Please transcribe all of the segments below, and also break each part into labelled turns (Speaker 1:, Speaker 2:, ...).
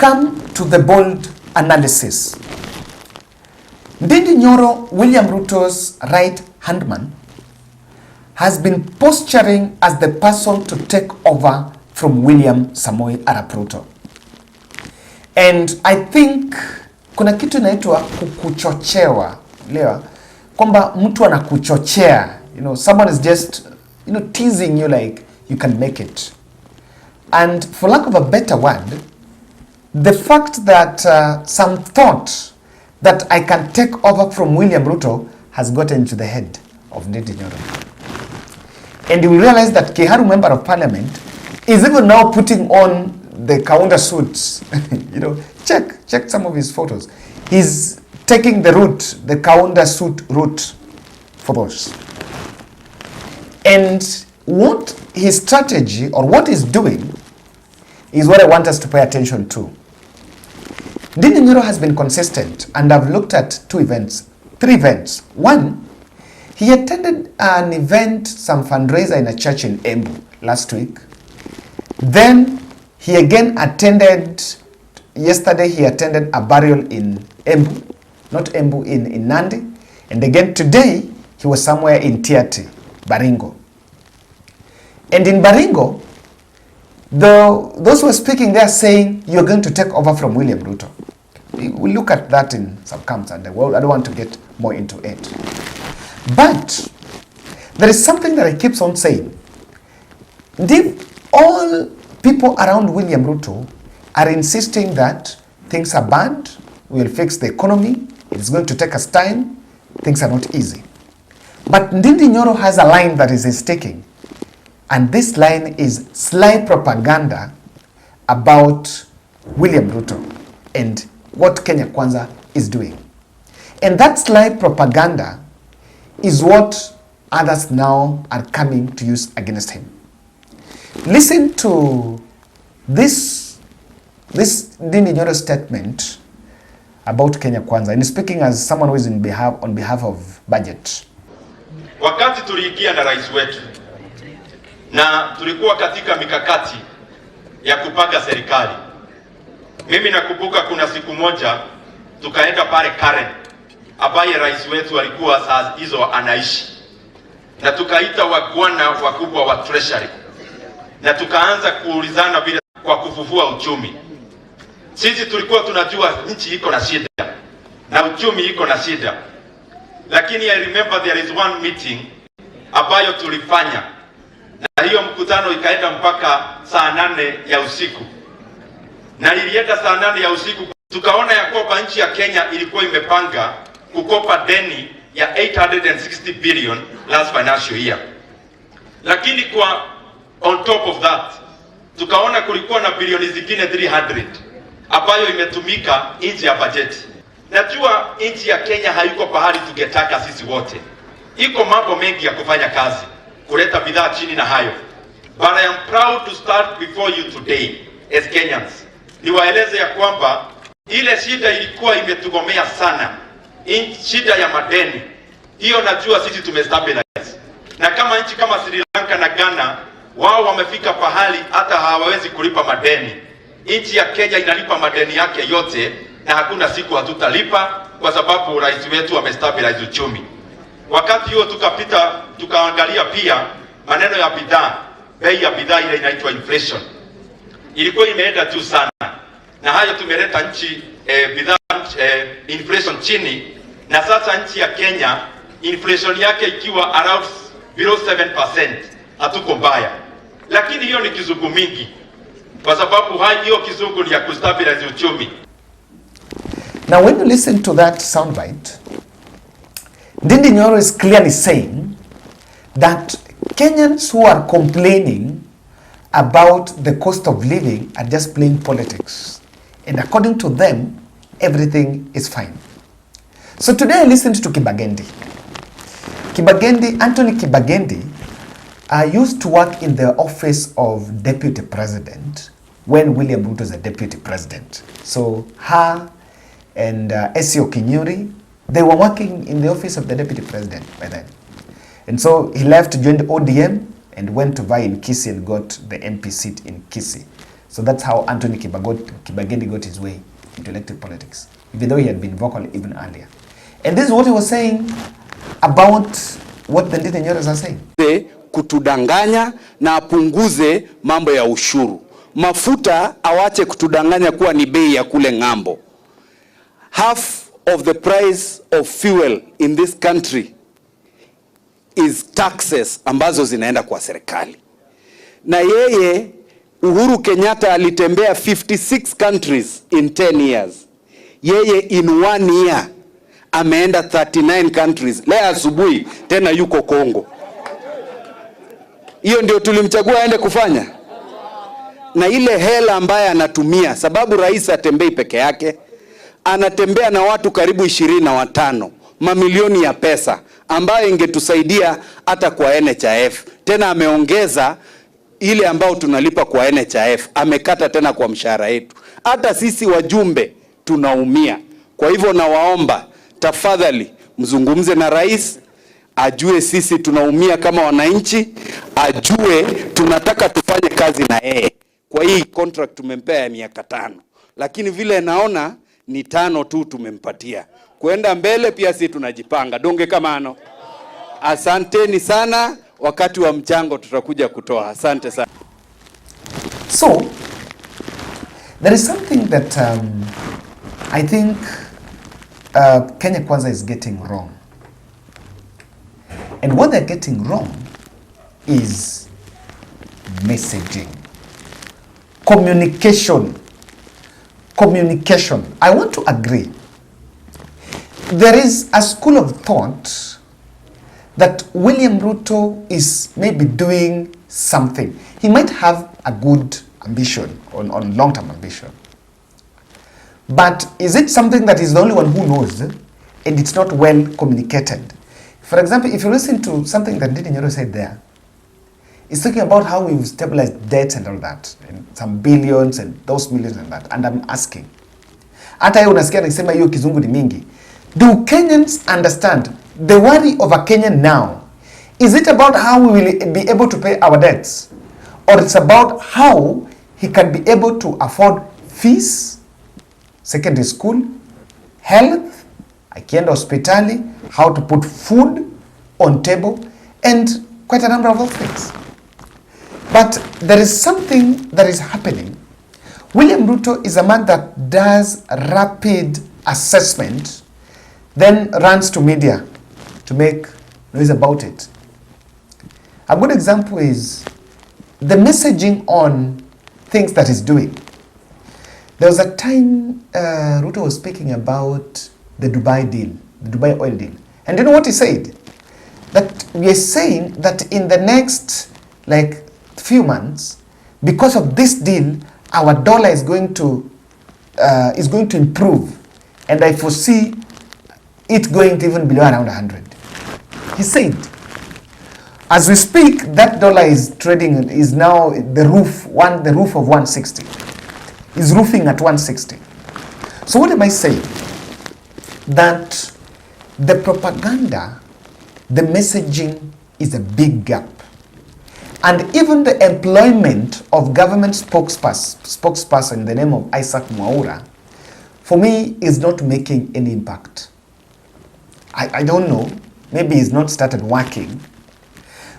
Speaker 1: come to the bold analysis, Ndindi Nyoro, William Ruto's right-hand man, has been posturing as the person to take over from William Samoei Arap Ruto. And I think kuna kitu inaitwa kuchochewa. Lewa, kwamba mtu anakuchochea. Someone is just, teasing you like you can make it. And for lack of a better word, the fact that some thought that I can take over from William Ruto has gotten into the head of Ndindi Nyoro. And you realize that Kiharu Member of Parliament is even now putting on the Kaunda suits. Check some of his photos. He's taking the route, the Kaunda suit route photos. And what his strategy or what he's doing is what I want us to pay attention to. Ndindi Nyoro has been consistent, and I've looked at three events. One, he attended an event, some fundraiser in a church in Embu last week. Then he again attended, yesterday he attended a burial in Embu, not Embu, in Nandi. And again today, he was somewhere in Tiati, Baringo. And in Baringo, those who are speaking there saying, you're going to take over from William Ruto. We'll look at that in some camps, and I don't want to get more into it. But there is something that I keep on saying. All people around William Ruto are insisting that things are bad, we'll fix the economy, it's going to take us time, things are not easy. But Ndindi Nyoro has a line that is sticking, and this line is sly propaganda about William Ruto and what Kenya Kwanza is doing. And that sly propaganda is what others now are coming to use against him. Listen to this Ndindi Nyoro statement about Kenya Kwanza, and speaking as someone who is on behalf of budget.
Speaker 2: Wakati tuliingia na rais wetu na tulikuwa katika mikakati ya kupanga serikali, mimi nakumbuka kuna siku moja tukaenda pale Karen ambaye rais wetu alikuwa saa hizo anaishi, na tukaita wagwana wakubwa wa treasury na tukaanza kuulizana vile kwa kufufua uchumi. Sisi tulikuwa tunajua nchi iko na shida na uchumi iko na shida, lakini I remember there is one meeting ambayo tulifanya, na hiyo mkutano ikaenda mpaka saa 8 ya usiku, na ilienda saa 8 ya usiku tukaona ya kwamba nchi ya Kenya ilikuwa imepanga kukopa deni ya 860 billion last financial year. Lakini kwa on top of that tukaona kulikuwa na bilioni zingine 300 ambayo imetumika nje ya budget. Najua nchi ya Kenya hayuko pahali tungetaka sisi wote. Iko mambo mengi ya kufanya kazi, kuleta bidhaa chini na hayo. But I am proud to start before you today as Kenyans. Niwaeleze ya kwamba ile shida ilikuwa imetugomea sana. Shida ya madeni. Hiyo najua sisi tumestabilize. Na kama nchi kama Sri Lanka na Ghana, wao wamefika pahali hata hawawezi kulipa madeni. Nchi ya Kenya inalipa madeni yake yote, na hakuna siku hatutalipa kwa sababu rais wetu amestabilize uchumi. Wakati huo tukaangalia pia maneno ya bidhaa, bei ya bidhaa ile inaitwa inflation. Ilikuwa imeenda juu sana. Na hayo tumeleta nchi bidhaa inflation chini, na sasa nchi ya Kenya inflation yake ikiwa around below 7%, hatuko mbaya. Lakini hiyo ni kizungu mingi, kwa sababu hiyo kizungu ni ya kustabilize uchumi.
Speaker 1: Now when you listen to that soundbite, Ndindi Nyoro is clearly saying that Kenyans who are complaining about the cost of living are just playing politics. And according to them, everything is fine. So today I listened to Kibagendi. Anthony Kibagendi used to work in the office of Deputy President when William Ruto was a Deputy President. So her and Esio Kinyuri, they were working in the office of the Deputy President by then. And so he left to join the ODM and went to vie in Kisii and got the MP seat in Kisii. So that's how Anthony Kibageni got his way into elective politics, even though he had been vocal even earlier. And this is what he was saying about what the Nyoros are saying.
Speaker 3: Kutudanganya na apunguze mambo ya ushuru. Mafuta awache kutudanganya kuwa ni bei ya kule ngambo. Half of the price of fuel in this country is taxes ambazo zinaenda kwa serikali. Na yeye Uhuru Kenyatta alitembea 56 countries in 10 years. Yeye in 1 year ameenda 39 countries. Leo asubuhi tena yuko Kongo. Hiyo ndio tulimchagua aende kufanya. Na ile hela ambaye anatumia, sababu rais atembei peke yake, anatembea na watu karibu 25, mamilioni ya pesa ambayo ingetusaidia hata kwa NHIF. Tena ameongeza ile ambao tunalipa kwa NHIF, amekata tena kwa mshahara yetu. Hata sisi wajumbe tunaumia. Kwa hivyo nawaomba tafadhali mzungumze na rais, ajue sisi tunaumia kama wananchi, ajue tunataka tufanye kazi na yeye. Kwa hii contract tumempea ya miaka 5, lakini vile naona ni 5 tu tumempatia. Kwenda mbele pia sisi tunajipanga. Donge kamano. Asanteni sana, wakati wa mchango tutakuja kutoa. Asante sana.
Speaker 1: So there is something that I think Kenya Kwanza is getting wrong. And what they're getting wrong is messaging. Communication. I want to agree. There is a school of thought that William Ruto is maybe doing something. He might have a good ambition, on long-term ambition. But is it something that he's the only one who knows, and it's not well communicated? For example, if you listen to something that Nyoro said there, it's talking about how we've stabilized debts and all that, and some billions and those millions and that. And I'm asking, hata yeye unasikia nikisema hiyo kizungu ni mingi. Do Kenyans understand the worry of a Kenyan now? Is it about how we will be able to pay our debts? Or it's about how he can be able to afford fees, secondary school, health, akienda hospitali, how to put food on table, and quite a number of other things. But there is something that is happening. William Ruto is a man that does rapid assessment, then runs to media to make noise about it. A good example is the messaging on things that he's doing. There was a time Ruto was speaking about the Dubai deal, the Dubai oil deal. And you know what he said? That we are saying that in the next few months, because of this deal, our dollar is going to improve, and I foresee it going to even below around 100. He said, as we speak, that dollar is trading, is now the roof of 160. Is roofing at 160. So what am I saying? That the propaganda, the messaging is a big gap. And even the employment of government spokesperson in the name of Isaac Mwaura, for me, is not making any impact. I don't know. Maybe he's not started working.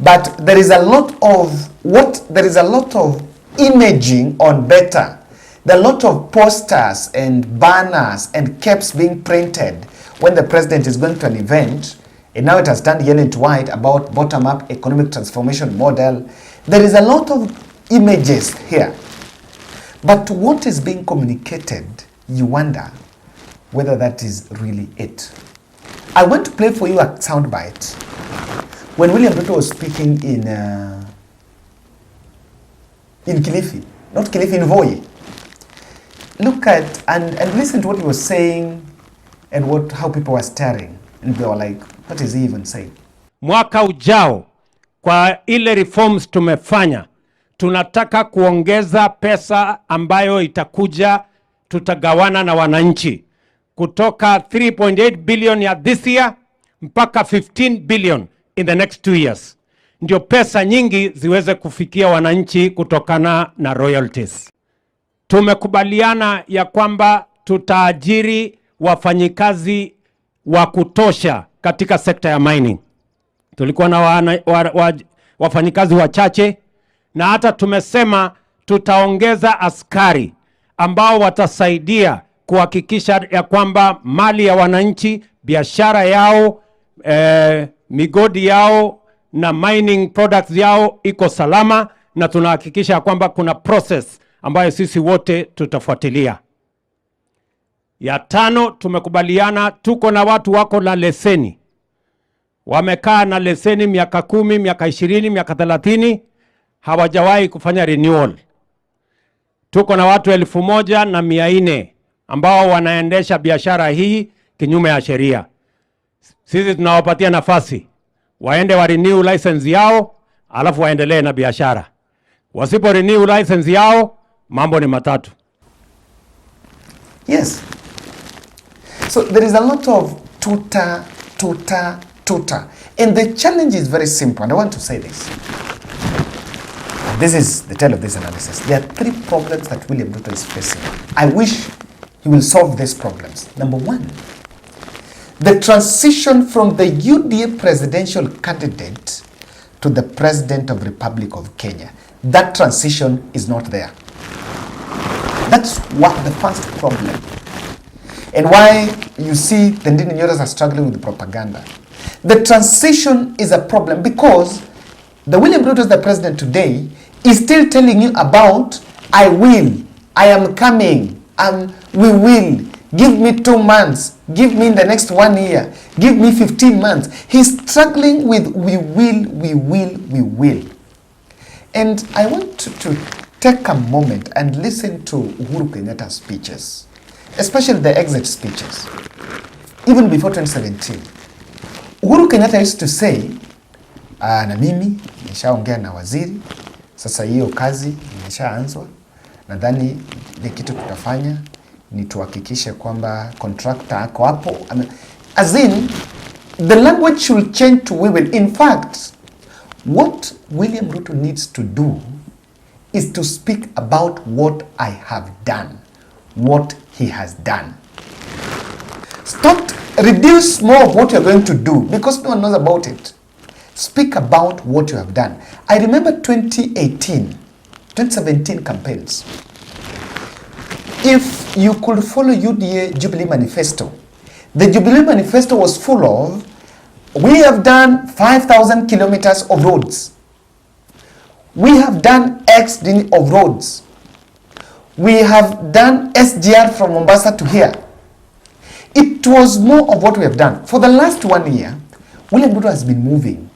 Speaker 1: But there is a lot of imaging on better. There are a lot of posters and banners and caps being printed when the president is going to an event. And now it has turned yellow into white about bottom-up economic transformation model. There is a lot of images here. But what is being communicated, you wonder whether that is really it. I want to play for you a soundbite. When William Ruto was speaking in Kilifi, not Kilifi, in Voi. Look at and listen to what he was saying and how people were staring. And they were like, what is he even saying?
Speaker 4: Mwaka ujao, kwa ile reforms tumefanya, tunataka kuongeza pesa ambayo itakuja tutagawana na wananchi. Kutoka 3.8 billion ya this year, mpaka 15 billion in the next 2 years. Ndio pesa nyingi ziweze kufikia wananchi kutokana na royalties. tumekubaliana ya kwamba tutaajiri wafanyikazi wa kutosha katika sekta ya mining. Tulikuwa na wafanyikazi wachache, na hata tumesema tutaongeza askari ambao watasaidia kuhakikisha ya kwamba mali ya wananchi, biashara yao, migodi yao na mining products yao iko salama, na tunahakikisha kwamba kuna process ambayo sisi wote tutafuatilia. Ya 5, tumekubaliana tuko na watu wako na leseni. Wamekaa na leseni miaka 10, miaka 20, miaka 30, hawajawahi kufanya renewal. Tuko na watu 1400 ambao wanaendesha biashara hii kinyume ya sheria. Sisi tunawapatia nafasi waende wa renew license yao, alafu waendelee na biashara. Wasipo renew license yao, mambo ni matatu.
Speaker 1: Yes. So there is a lot of tuta. And the challenge is very simple, and I want to say this. This is the tale of this analysis. There are 3 problems that William Ruto is facing. I wish he will solve these problems. Number 1, the transition from the UDA presidential candidate to the President of the Republic of Kenya. That transition is not there. That's what the first problem. And why you see the Nyoros are struggling with the propaganda. The transition is a problem because the William Ruto, the president today, is still telling you about, I will, I am coming, we will, give me 2 months, give me in the next 1 year, give me 15 months. He's struggling with we will. And I want to take a moment and listen to Uhuru Kenyatta's speeches, especially the exit speeches, even before 2017. Uhuru Kenyatta used to say, na mimi nishaongea na waziri, sasa hiyo kazi imeshaanzwa, nadhani ile kitu tutafanya ni tuhakikishe kwamba contractor ako hapo. As in, the language should change to we will. In fact, what William Ruto needs to do is to speak about what I have done, what he has done. Stop, reduce more of what you're going to do because no one knows about it. Speak about what you have done. I remember 2018, 2017 campaigns. If you could follow UDA Jubilee Manifesto, the Jubilee Manifesto was full of, we have done 5,000 kilometers of roads. We have done X of roads. We have done SGR from Mombasa to here. It was more of what we have done. For the last 1 year, William Ruto has been moving.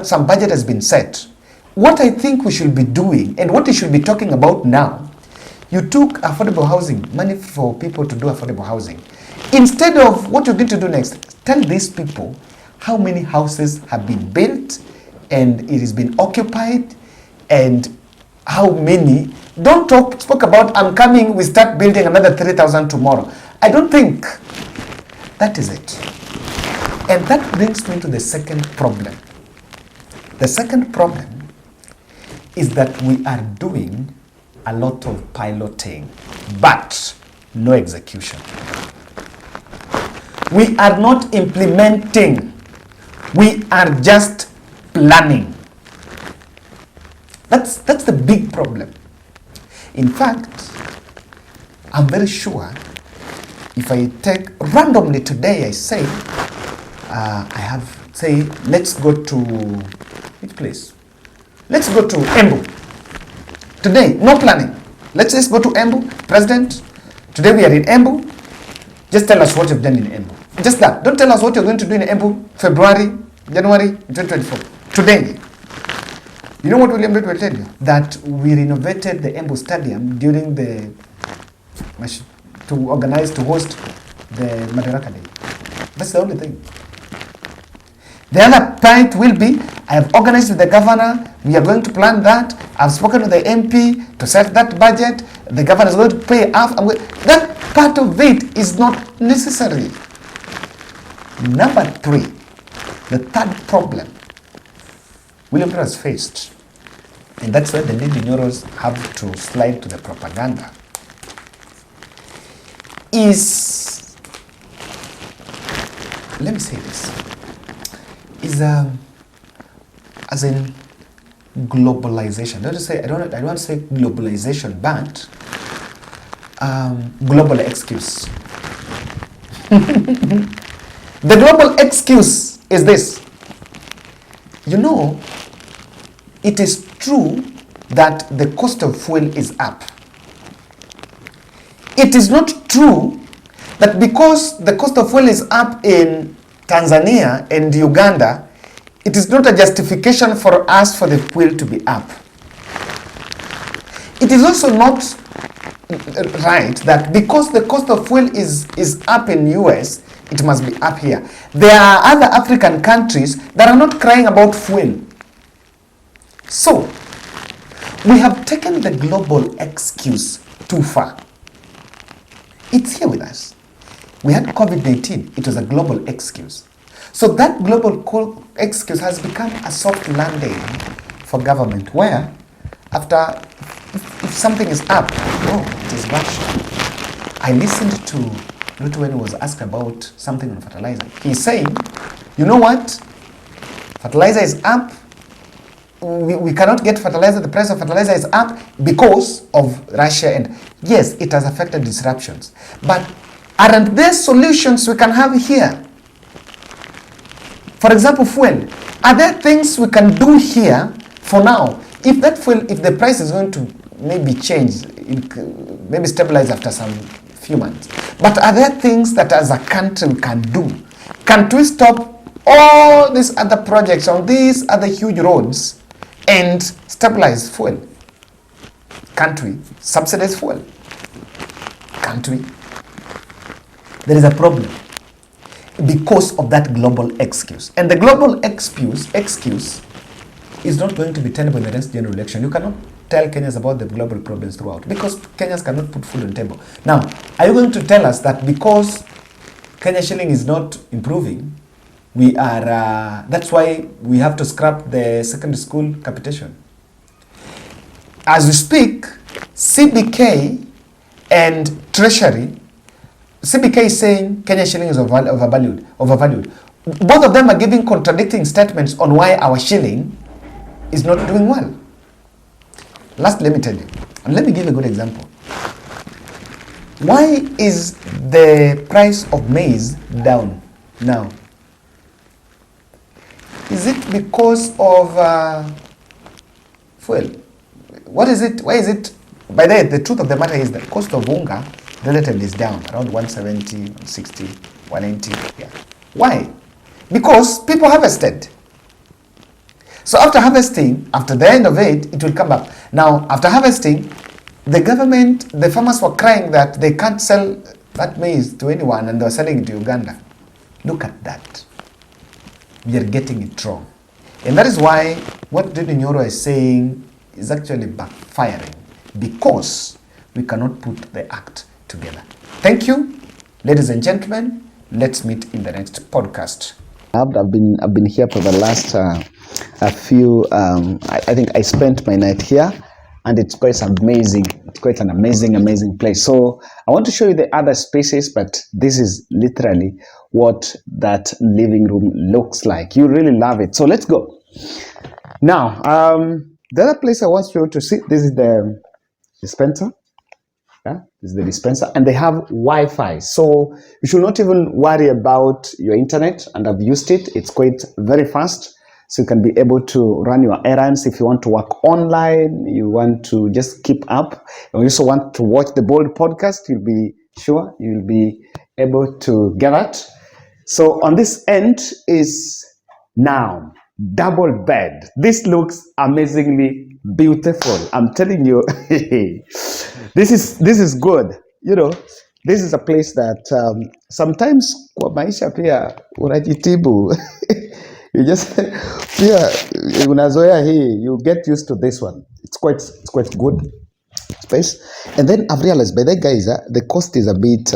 Speaker 1: Some budget has been set. What I think we should be doing and what we should be talking about now, you took affordable housing, money for people to do affordable housing. Instead of what you're going to do next, tell these people how many houses have been built and it has been occupied and how many. Don't talk about I'm coming, we start building another 3,000 tomorrow. I don't think that is it. And that brings me to the second problem. The second problem is that we are doing a lot of piloting, but no execution. We are not implementing. We are just planning. That's the big problem. In fact, I'm very sure if I take randomly today, I say, let's go to, which place? Let's go to Embu. Today, no planning. Let's just go to Embu. President, today we are in Embu. Just tell us what you've done in Embu. Just that. Don't tell us what you're going to do in Embu, February, January 2024. Today. You know what William Ruto will tell you? That we renovated the Embu Stadium during the, to host the Madaraka Day. That's the only thing. The other point will be, I have organized with the governor, we are going to plan that, I've spoken with the MP to set that budget, the governor is going to pay half. That part of it is not necessary. Number 3, the third problem William Ruto has faced, and that's why the Nyoros have to slide to the propaganda, is, let me say this, is as in globalization. I don't want to say globalization, but global excuse. The global excuse is this. You know, it is true that the cost of fuel is up. It is not true that because the cost of fuel is up in Tanzania and Uganda, it is not a justification for us for the fuel to be up. It is also not right that because the cost of fuel is up in US, it must be up here. There are other African countries that are not crying about fuel. So, we have taken the global excuse too far. It's here with us. We had COVID-19. It was a global excuse. So that global excuse has become a soft landing for government where after, if something is up, oh, it is Russia. I listened to Ruto when he was asked about something on fertilizer. He's saying, you know what? Fertilizer is up. We cannot get fertilizer. The price of fertilizer is up because of Russia. And yes, it has affected disruptions. But aren't there solutions we can have here? For example, fuel. Are there things we can do here for now? If that fuel, if the price is going to maybe change, maybe stabilize after some few months. But are there things that as a country we can do? Can't we stop all these other projects on these other huge roads and stabilize fuel? Can't we subsidize fuel? Can't we? There is a problem because of that global excuse. And the global excuse is not going to be tenable in the next general election. You cannot tell Kenyans about the global problems throughout because Kenyans cannot put food on the table. Now, are you going to tell us that because Kenya shilling is not improving, we are, that's why we have to scrap the secondary school capitation? As we speak, CBK and Treasury, CBK is saying Kenya shilling is overvalued. Both of them are giving contradicting statements on why our shilling is not doing well. Last, let me tell you, and let me give a good example. Why is the price of maize down now? Is it because of fuel? What is it? Why is it? By the truth of the matter is the cost of unga relatively is down, around 170, 160, 180. Yeah. Why? Because people harvested. So after harvesting, after the end of it, it will come up. Now, after harvesting, the government, the farmers were crying that they can't sell that maize to anyone and they were selling it to Uganda. Look at that. We are getting it wrong. And that is why what Nyoro is saying is actually backfiring because we cannot put the act together. Thank you, ladies and gentlemen. Let's meet in the next podcast.
Speaker 5: I've been here for the last a few. I think I spent my night here, and it's quite amazing. It's quite an amazing place. So I want to show you the other spaces, but this is literally what that living room looks like. You really love it. So let's go. Now, the other place I want you to see. This is the dispenser. Yeah, this is the dispenser, and they have Wi-Fi, so you should not even worry about your internet. And I've used it; it's quite very fast, so you can be able to run your errands if you want to work online. You want to just keep up. You also want to watch the Bold podcast. You'll be able to get that. So on this end is now double bed. This looks amazingly beautiful. I'm telling you. This is good. You know, this is a place that sometimes kwa maisha pia unajitibu. You just pia unazoea hii, you get used to this one. It's quite good space. And then I've realized by the guys, the cost is a bit